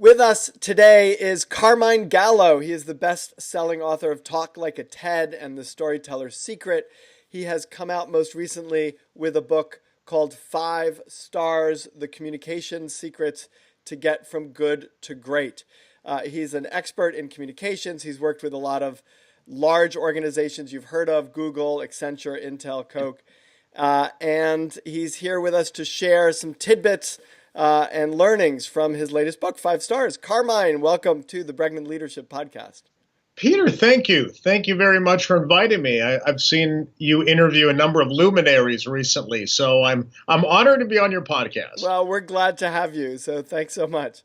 With us today is Carmine Gallo. He is the best-selling author of Talk Like a TED and The Storyteller's Secret. He has come out most recently with a book called 5 Stars: The Communication Secrets to Get from Good to Great. He's an expert in communications. He's worked with a lot of large organizations you've heard of: Google, Accenture, Intel, Coke. And he's here with us to share some tidbits and learnings from his latest book, 5 Stars. Carmine, welcome to the Bregman Leadership Podcast. Peter, thank you. Thank you very much for inviting me. I've seen you interview a number of luminaries recently, so I'm honored to be on your podcast. Well, we're glad to have you, so thanks so much.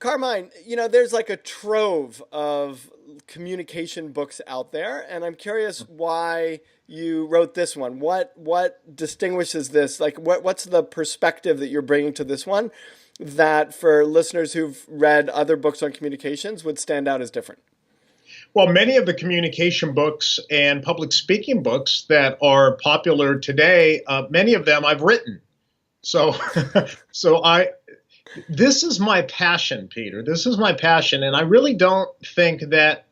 Carmine, there's like a trove of communication books out there, and I'm curious why you wrote this one. What distinguishes this? Like, what's the perspective that you're bringing to this one that for listeners who've read other books on communications would stand out as different? Well, many of the communication books and public speaking books that are popular today, many of them I've written. So, this is my passion, Peter. This is my passion, and I really don't think that.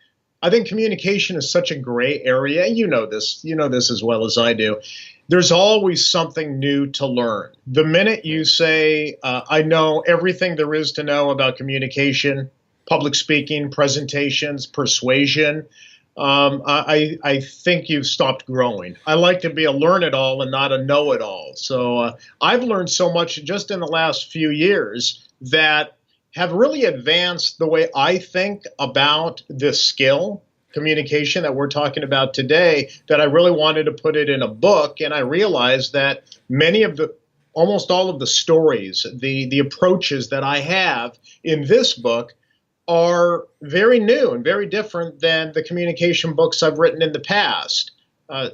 I think communication is such a gray area. You know this as well as I do. There's always something new to learn. The minute you say, I know everything there is to know about communication, public speaking, presentations, persuasion, I think you've stopped growing. I like to be a learn-it-all and not a know-it-all. So I've learned so much just in the last few years that have really advanced the way I think about this skill, communication, that we're talking about today, that I really wanted to put it in a book. And I realized that almost all of the stories, the approaches that I have in this book are very new and very different than the communication books I've written in the past.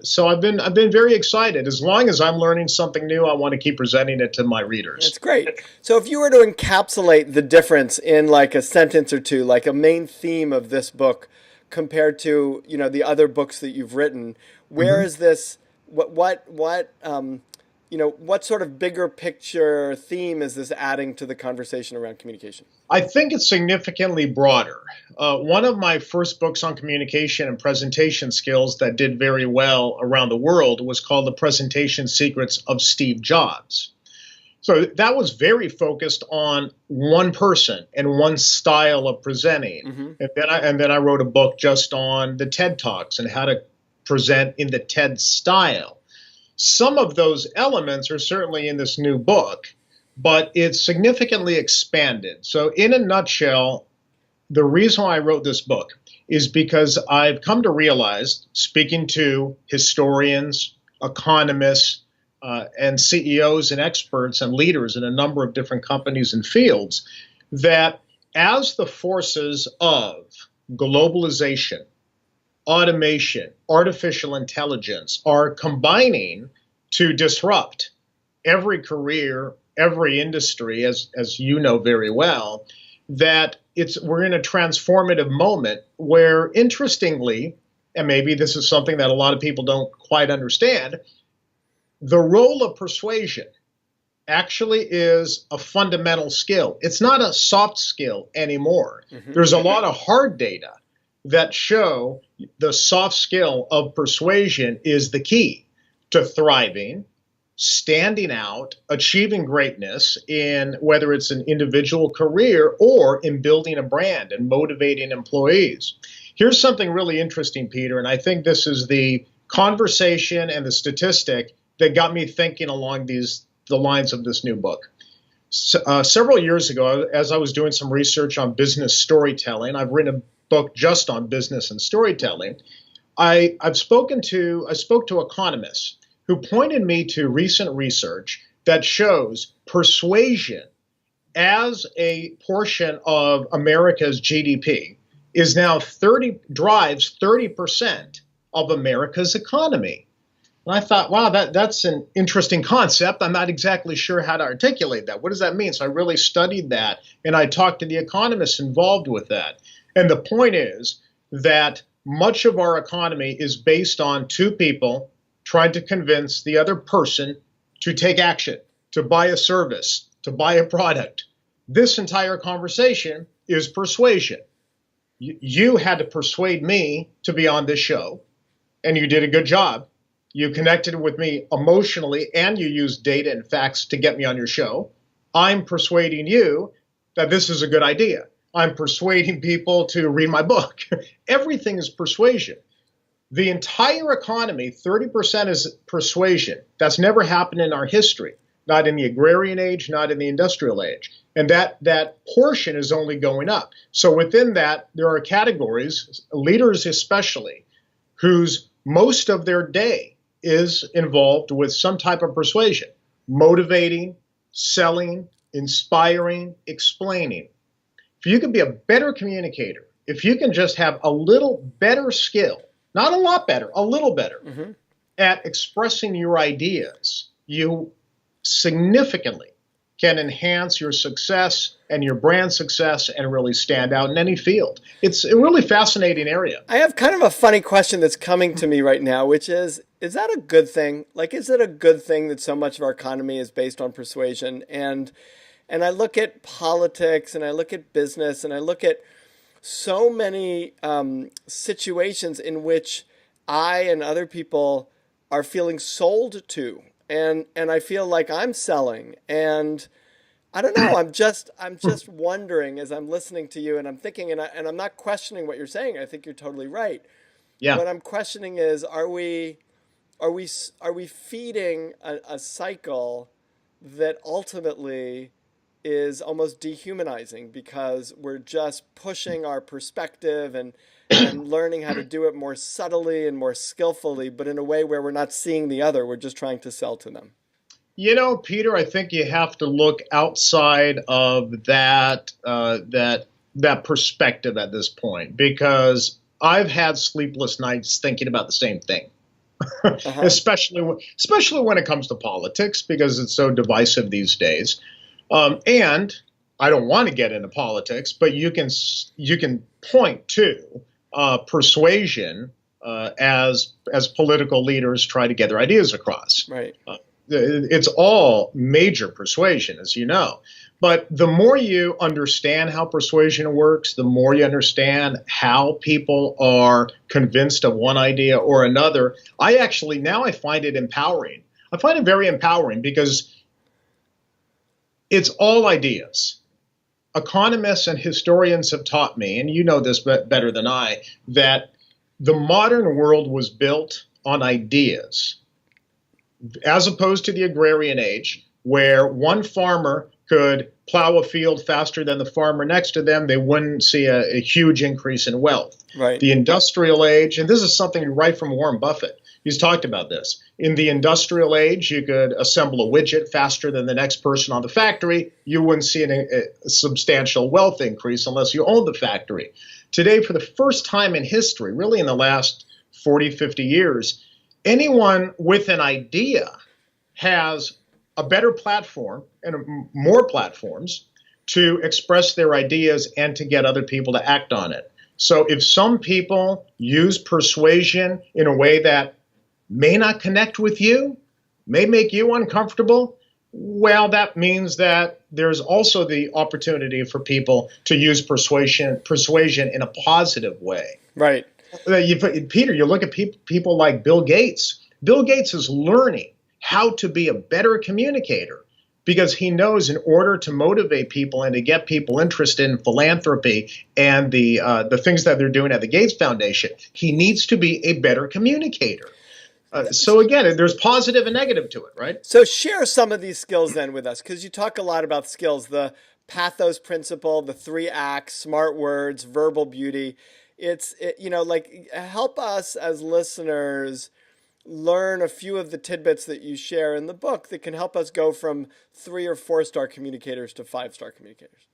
So I've been very excited. As long as I'm learning something new, I want to keep presenting it to my readers. That's great. So if you were to encapsulate the difference in like a sentence or two, like a main theme of this book compared to, the other books that you've written, where is this, what sort of bigger picture theme is this adding to the conversation around communication? I think it's significantly broader. One of my first books on communication and presentation skills that did very well around the world was called The Presentation Secrets of Steve Jobs. So that was very focused on one person and one style of presenting. And then I wrote a book just on the TED Talks and how to present in the TED style. Some of those elements are certainly in this new book, but it's significantly expanded. So in a nutshell, the reason why I wrote this book is because I've come to realize, speaking to historians, economists, and CEOs and experts and leaders in a number of different companies and fields, that as the forces of globalization, automation, artificial intelligence are combining to disrupt every career, every industry, as you know very well, that we're in a transformative moment where, interestingly, and maybe this is something that a lot of people don't quite understand, the role of persuasion actually is a fundamental skill. It's not a soft skill anymore. There's a lot of hard data that show the soft skill of persuasion is the key to thriving, standing out, achieving greatness in whether it's an individual career or in building a brand and motivating employees. Here's something really interesting, Peter, and I think this is the conversation and the statistic that got me thinking along the lines of this new book. Several years ago, as I was doing some research on business storytelling, I've written a book just on business and storytelling. I spoke to economists who pointed me to recent research that shows persuasion as a portion of America's GDP is now drives 30% of America's economy. And I thought, wow, that's an interesting concept. I'm not exactly sure how to articulate that. What does that mean? So I really studied that, and I talked to the economists involved with that. And the point is that much of our economy is based on two people trying to convince the other person to take action, to buy a service, to buy a product. This entire conversation is persuasion. You had to persuade me to be on this show, and you did a good job. You connected with me emotionally, and you used data and facts to get me on your show. I'm persuading you that this is a good idea. I'm persuading people to read my book. Everything is persuasion. The entire economy, 30% is persuasion. That's never happened in our history, not in the agrarian age, not in the industrial age. And that portion is only going up. So within that, there are categories, leaders especially, whose most of their day is involved with some type of persuasion, motivating, selling, inspiring, explaining. If you can be a better communicator, if you can just have a little better skill, not a lot better, a little better at expressing your ideas, you significantly can enhance your success and your brand success and really stand out in any field. It's a really fascinating area. I have kind of a funny question that's coming to me right now, which is that a good thing? Like, is it a good thing that so much of our economy is based on persuasion? And I look at politics and I look at business and I look at so many situations in which I and other people are feeling sold to, and I feel like I'm selling, and I don't know. I'm just wondering as I'm listening to you, and I'm thinking, and I'm not questioning what you're saying. I think you're totally right. Yeah. What I'm questioning is, are we feeding a cycle that ultimately is almost dehumanizing because we're just pushing our perspective and learning how to do it more subtly and more skillfully, but in a way where we're not seeing the other. We're just trying to sell to them. You know, Peter, I think you have to look outside of that perspective at this point, because I've had sleepless nights thinking about the same thing, especially when it comes to politics, because it's so divisive these days. And I don't want to get into politics, but you can point to persuasion as political leaders try to get their ideas across. Right. It's all major persuasion, as you know. But the more you understand how persuasion works, the more you understand how people are convinced of one idea or another. I find it empowering. I find it very empowering because it's all ideas. Economists and historians have taught me, and you know this better than I, that the modern world was built on ideas, as opposed to the agrarian age, where one farmer could plow a field faster than the farmer next to them. They wouldn't see a huge increase in wealth. Right. The industrial age, and this is something right from Warren Buffett. He's talked about this. In the industrial age, you could assemble a widget faster than the next person on the factory. You wouldn't see a substantial wealth increase unless you owned the factory. Today, for the first time in history, really in the last 40, 50 years, anyone with an idea has a better platform and more platforms to express their ideas and to get other people to act on it. So if some people use persuasion in a way that may not connect with you, may make you uncomfortable, well, that means that there's also the opportunity for people to use persuasion in a positive way. Right. Peter, you look at people like Bill Gates. Bill Gates is learning how to be a better communicator because he knows in order to motivate people and to get people interested in philanthropy and the things that they're doing at the Gates Foundation, he needs to be a better communicator. So again, there's positive and negative to it, right? So share some of these skills then with us, because you talk a lot about skills, the pathos principle, the 3 acts, smart words, verbal beauty. Help us as listeners learn a few of the tidbits that you share in the book that can help us go from 3 or 4-star communicators to 5-star communicators.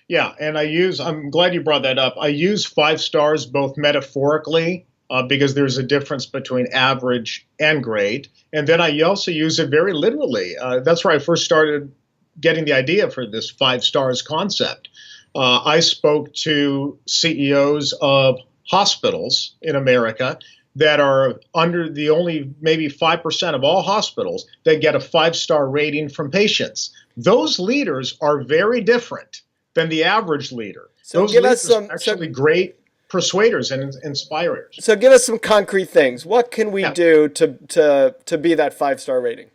Yeah, and I'm glad you brought that up. I use 5 stars both metaphorically, because there's a difference between average and great. And then I also use it very literally. That's where I first started getting the idea for this 5 stars concept. I spoke to CEOs of hospitals in America that are under the only maybe 5% of all hospitals that get a 5-star rating from patients. Those leaders are very different than the average leader. So Those give us leaders some. are actually great persuaders and inspirers. So give us some concrete things. What can we Yeah. do to be that 5-star rating?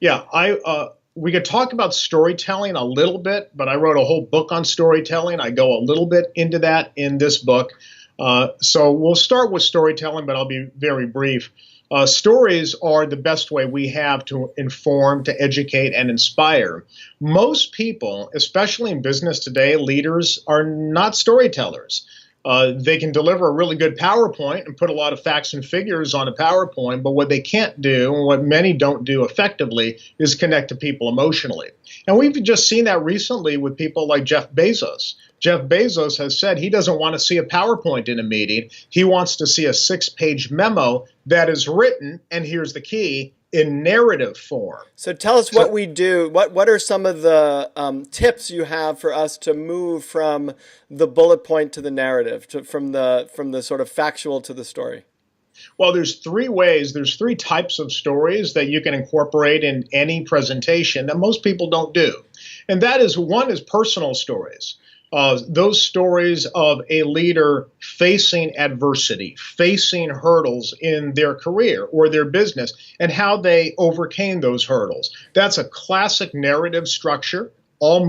Yeah, we could talk about storytelling a little bit, but I wrote a whole book on storytelling. I go a little bit into that in this book. So we'll start with storytelling, but I'll be very brief. Stories are the best way we have to inform, to educate, and inspire. Most people, especially in business today, leaders are not storytellers. They can deliver a really good PowerPoint and put a lot of facts and figures on a PowerPoint, but what they can't do, and what many don't do effectively, is connect to people emotionally. And we've just seen that recently with people like Jeff Bezos. Jeff Bezos has said he doesn't want to see a PowerPoint in a meeting. He wants to see a 6-page memo that is written, and here's the key, in narrative form. So tell us what we do. What are some of the tips you have for us to move from the bullet point to the narrative, from the sort of factual to the story? Well, there's 3 ways. There's 3 types of stories that you can incorporate in any presentation that most people don't do. And that is, one is personal stories. Those stories of a leader facing adversity, facing hurdles in their career or their business, and how they overcame those hurdles. That's a classic narrative structure. All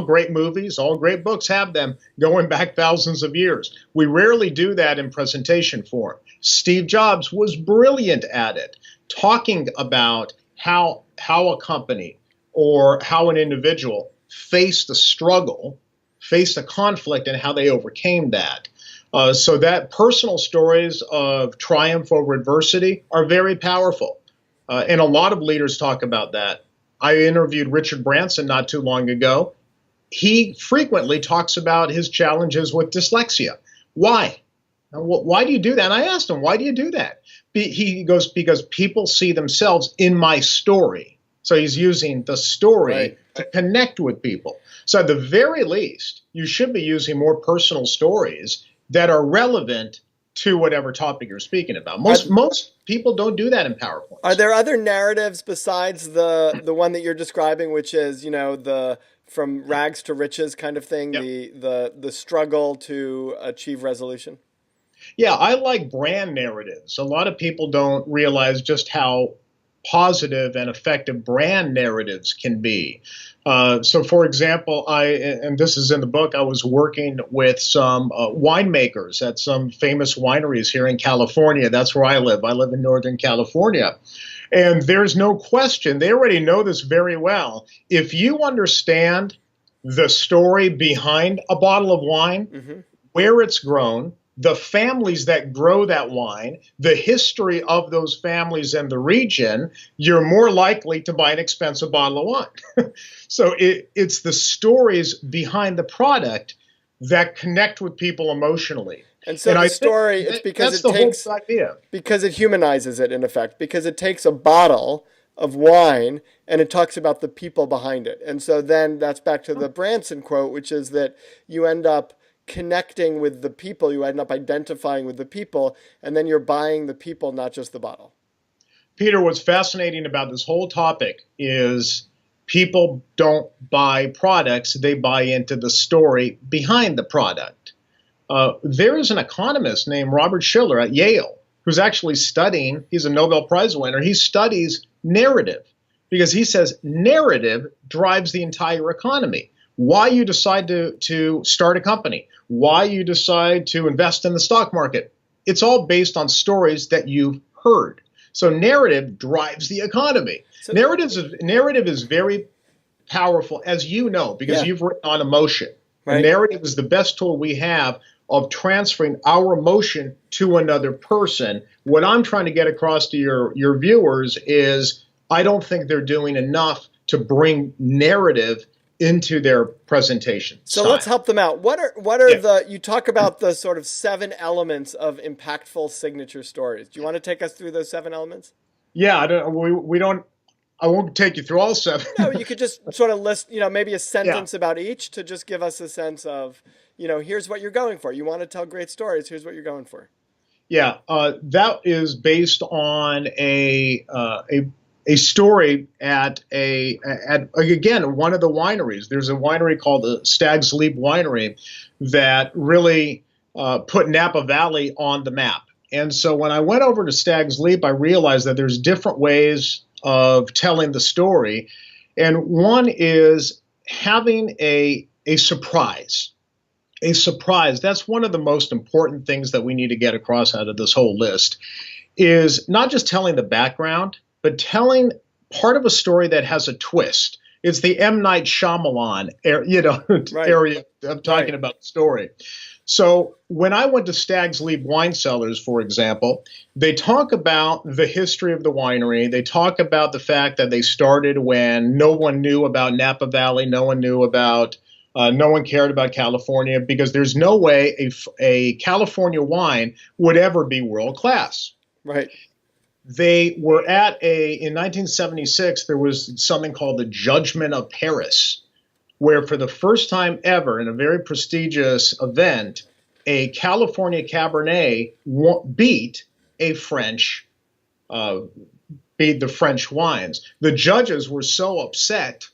great movies, all great books have them going back thousands of years. We rarely do that in presentation form. Steve Jobs was brilliant at it, talking about how a company or how an individual faced a struggle, faced a conflict, and how they overcame that. So that personal stories of triumph over adversity are very powerful. And a lot of leaders talk about that. I interviewed Richard Branson not too long ago. He frequently talks about his challenges with dyslexia. Why? Why do you do that? And I asked him, why do you do that? He goes, because people see themselves in my story. So he's using the story to connect with people. So at the very least, you should be using more personal stories that are relevant to whatever topic you're speaking about. Most people don't do that in PowerPoint. Are there other narratives besides the one that you're describing, which is, the from rags to riches kind of thing, the struggle to achieve resolution? Yeah, I like brand narratives. A lot of people don't realize just how positive and effective brand narratives can be. So, for example, and this is in the book, I was working with some winemakers at some famous wineries here in California. That's where I live. I live in Northern California. And there's no question, they already know this very well. If you understand the story behind a bottle of wine, where it's grown, the families that grow that wine, the history of those families and the region, you're more likely to buy an expensive bottle of wine. So it's the stories behind the product that connect with people emotionally. And so the story, it's because it takes, whole idea. Because it humanizes it, in effect, because it takes a bottle of wine and it talks about the people behind it. And so then that's back to the Branson quote, which is that you end up connecting with the people, you end up identifying with the people, and then you're buying the people, not just the bottle. Peter, what's fascinating about this whole topic is people don't buy products, they buy into the story behind the product. There is an economist named Robert Shiller at Yale who's actually studying, he's a Nobel Prize winner, he studies narrative because he says narrative drives the entire economy. Why you decide to start a company, why you decide to invest in the stock market, it's all based on stories that you've heard. So narrative drives the economy. So narrative is very powerful, as you know, because you've written on emotion. Right. Narrative is the best tool we have of transferring our emotion to another person. What I'm trying to get across to your viewers is I don't think they're doing enough to bring narrative into their presentation So style. Let's help them out. What are you talk about the sort of 7 elements of impactful signature stories. Do you want to take us through those 7 elements? Yeah, I won't take you through all 7. No, you could just sort of list, maybe a sentence about each to just give us a sense of, here's what you're going for. You want to tell great stories. Here's what you're going for. Yeah, that is based on a a story at again one of the wineries. There's a winery called the Stag's Leap Winery that really put Napa Valley on the map. And so when I went over to Stag's Leap, I realized that there's different ways of telling the story, and one is having a surprise. A surprise. That's one of the most important things that we need to get across out of this whole list, is not just telling the background, but telling part of a story that has a twist. It's the M. Night Shyamalan Right. area of talking about the story. So when I went to Stag's Leap Wine Cellars, for example, they talk about the history of the winery. They talk about the fact that they started when no one knew about Napa Valley, no one cared about California, because there's no way a California wine would ever be world class. Right. They were in 1976, there was something called the Judgment of Paris, where for the first time ever in a very prestigious event, a California Cabernet beat the French wines. The judges were so upset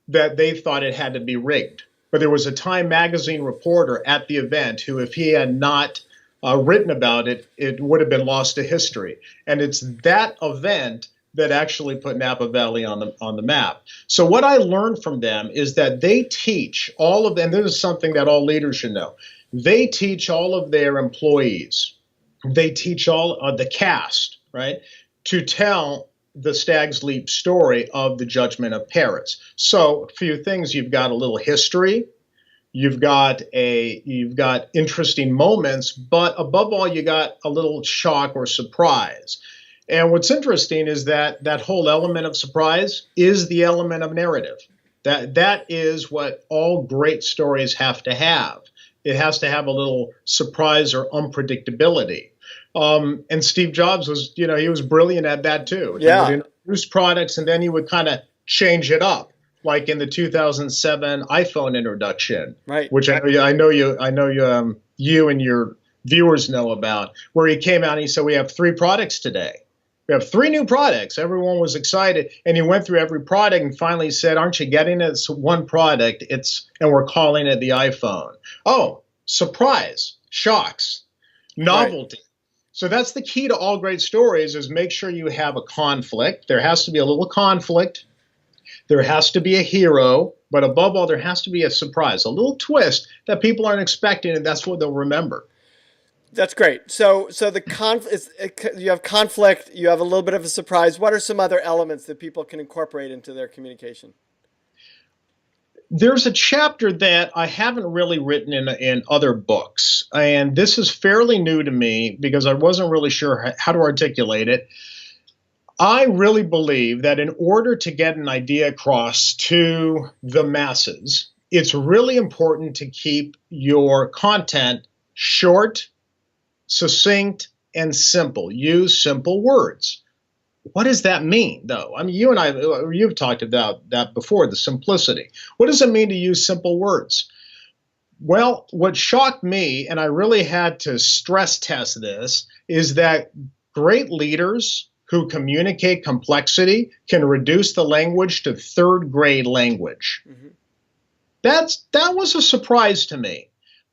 that they thought it had to be rigged. But there was a Time magazine reporter at the event who, if he had not written about it, it would have been lost to history. And it's that event that actually put Napa Valley on the map. So what I learned from them is that they teach all of them, and this is something that all leaders should know, they teach all of their employees, they teach all of the cast, right, to tell the Stag's Leap story of the Judgment of Paris. So a few things: you've got a little history, you've got interesting moments, but above all, you got a little shock or surprise. And what's interesting is that whole element of surprise is the element of narrative. That is what all great stories have to have. It has to have a little surprise or unpredictability. And Steve Jobs was, he was brilliant at that too. Yeah. He would introduce products and then he would kind of change it up, like in the 2007 iPhone introduction, right? Which I know you and your viewers know about, where he came out and he said, "We have 3 products today. We have 3 new products." Everyone was excited, and he went through every product and finally said, "Aren't you getting it? It's one product. And we're calling it the iPhone." Oh, surprise, shocks, novelty. Right. So that's the key to all great stories: is make sure you have a conflict. There has to be a little conflict. There has to be a hero, but above all, there has to be a surprise, a little twist that people aren't expecting, and that's what they'll remember. That's great. So you have conflict, you have a little bit of a surprise. What are some other elements that people can incorporate into their communication? There's a chapter that I haven't really written in other books, and this is fairly new to me because I wasn't really sure how to articulate it. I really believe that in order to get an idea across to the masses, it's really important to keep your content short, succinct, and simple. Use simple words. What does that mean, though? I mean, you've talked about that before, the simplicity. What does it mean to use simple words? Well, what shocked me, and I really had to stress test this, is that great leaders who communicate complexity can reduce the language to 3rd grade language. Mm-hmm. That was a surprise to me.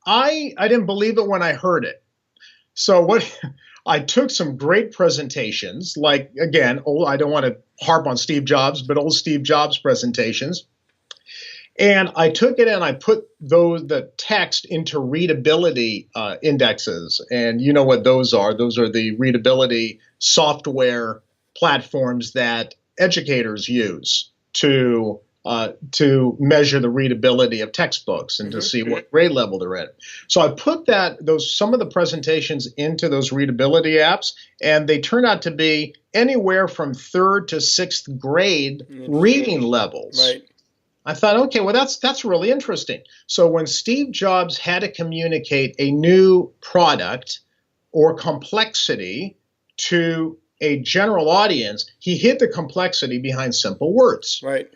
I didn't believe it when I heard it. So I took some great presentations, like, again, I don't want to harp on Steve Jobs, but old Steve Jobs presentations. And I took it and I put the text into readability indexes. And you know what those are. Those are the readability software platforms that educators use to measure the readability of textbooks and to see what grade level they're in. So I put some of the presentations into those readability apps, and they turn out to be anywhere from 3rd to 6th grade reading levels. Right. I thought, okay, well, that's really interesting. So when Steve Jobs had to communicate a new product or complexity to a general audience, he hid the complexity behind simple words. Right.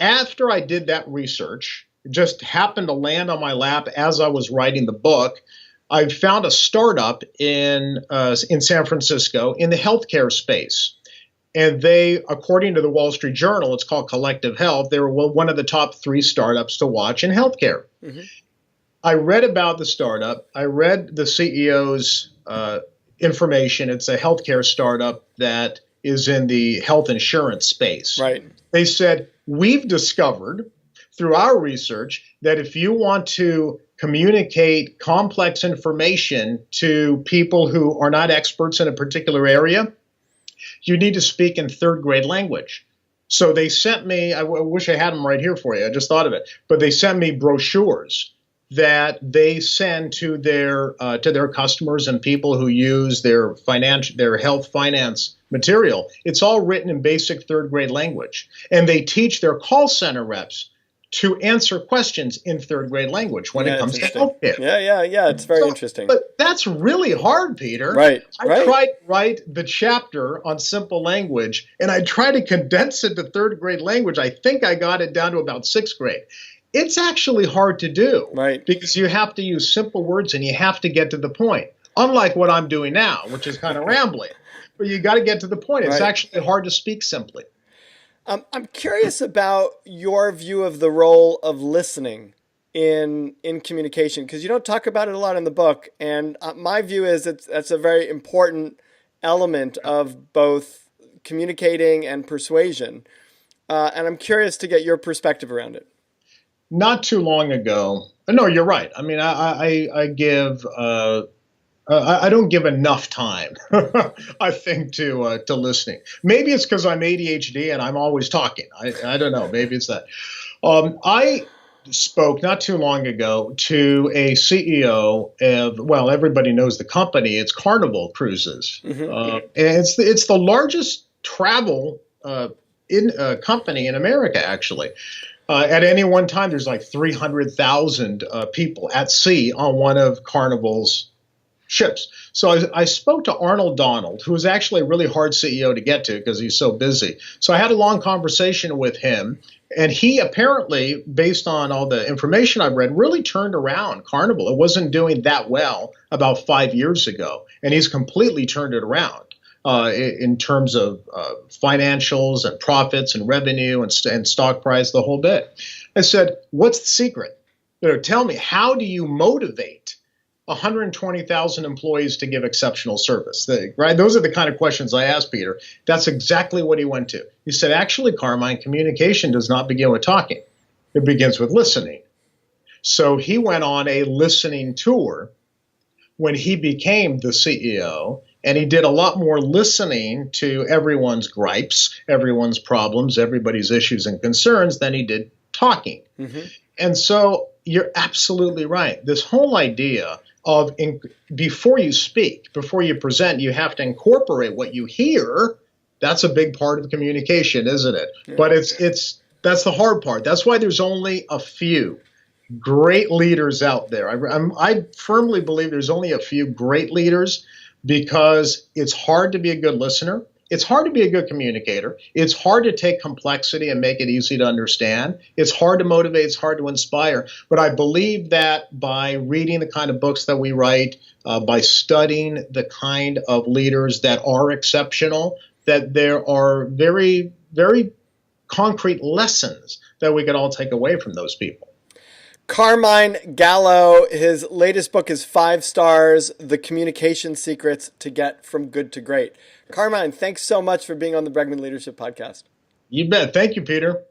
After I did that research, it just happened to land on my lap as I was writing the book. I found a startup in San Francisco in the healthcare space. And they, according to the Wall Street Journal, it's called Collective Health, they were one of the top 3 startups to watch in healthcare. Mm-hmm. I read about the startup. I read the CEO's information. It's a healthcare startup that is in the health insurance space. Right. They said, we've discovered through our research that if you want to communicate complex information to people who are not experts in a particular area, you need to speak in third grade language. So they sent me, I wish I had them right here for you. I just thought of it. But they sent me brochures that they send to their customers and people who use their health finance material. It's all written in basic third grade language. And they teach their call center reps to answer questions in third grade language when it comes to healthcare. Yeah. It's very interesting. But that's really hard, Peter. Right. I tried to write the chapter on simple language, and I tried to condense it to third grade language. I think I got it down to about 6th grade. It's actually hard to do, right? Because you have to use simple words and you have to get to the point. Unlike what I'm doing now, which is kind of rambling, but you got to get to the point. It's actually hard to speak simply. I'm curious about your view of the role of listening in communication, because you don't talk about it a lot in the book. And my view is that's a very important element of both communicating and persuasion. And I'm curious to get your perspective around it. Not too long ago, no, you're right. I mean, I give I don't give enough time, I think, to listening. Maybe it's because I'm ADHD and I'm always talking. I don't know. Maybe it's that. I spoke not too long ago to a CEO of, well, everybody knows the company. It's Carnival Cruises. And it's the largest travel company in America, actually. At any one time, there's like 300,000 people at sea on one of Carnival's ships. So I spoke to Arnold Donald, who was actually a really hard CEO to get to because he's so busy. So I had a long conversation with him, and he apparently, based on all the information I've read, really turned around Carnival. It wasn't doing that well about 5 years ago, and he's completely turned it around. In terms of financials and profits and revenue and stock price, the whole bit. I said, what's the secret? Tell me, how do you motivate 120,000 employees to give exceptional service? Right? Those are the kind of questions I asked Peter. That's exactly what he went to. He said, actually, Carmine, communication does not begin with talking. It begins with listening. So he went on a listening tour when he became the CEO. And he did a lot more listening to everyone's gripes, everyone's problems, everybody's issues and concerns than he did talking. Mm-hmm. And so you're absolutely right. This whole idea of before you speak, before you present, you have to incorporate what you hear. That's a big part of communication, isn't it? Yeah. But that's the hard part. That's why there's only a few great leaders out there. I firmly believe there's only a few great leaders, because it's hard to be a good listener. It's hard to be a good communicator. It's hard to take complexity and make it easy to understand. It's hard to motivate. It's hard to inspire. But I believe that by reading the kind of books that we write, by studying the kind of leaders that are exceptional, that there are very, very concrete lessons that we could all take away from those people. Carmine Gallo, his latest book is 5 stars, The Communication Secrets to Get from Good to Great. Carmine, thanks so much for being on the Bregman Leadership Podcast. You bet. Thank you, Peter.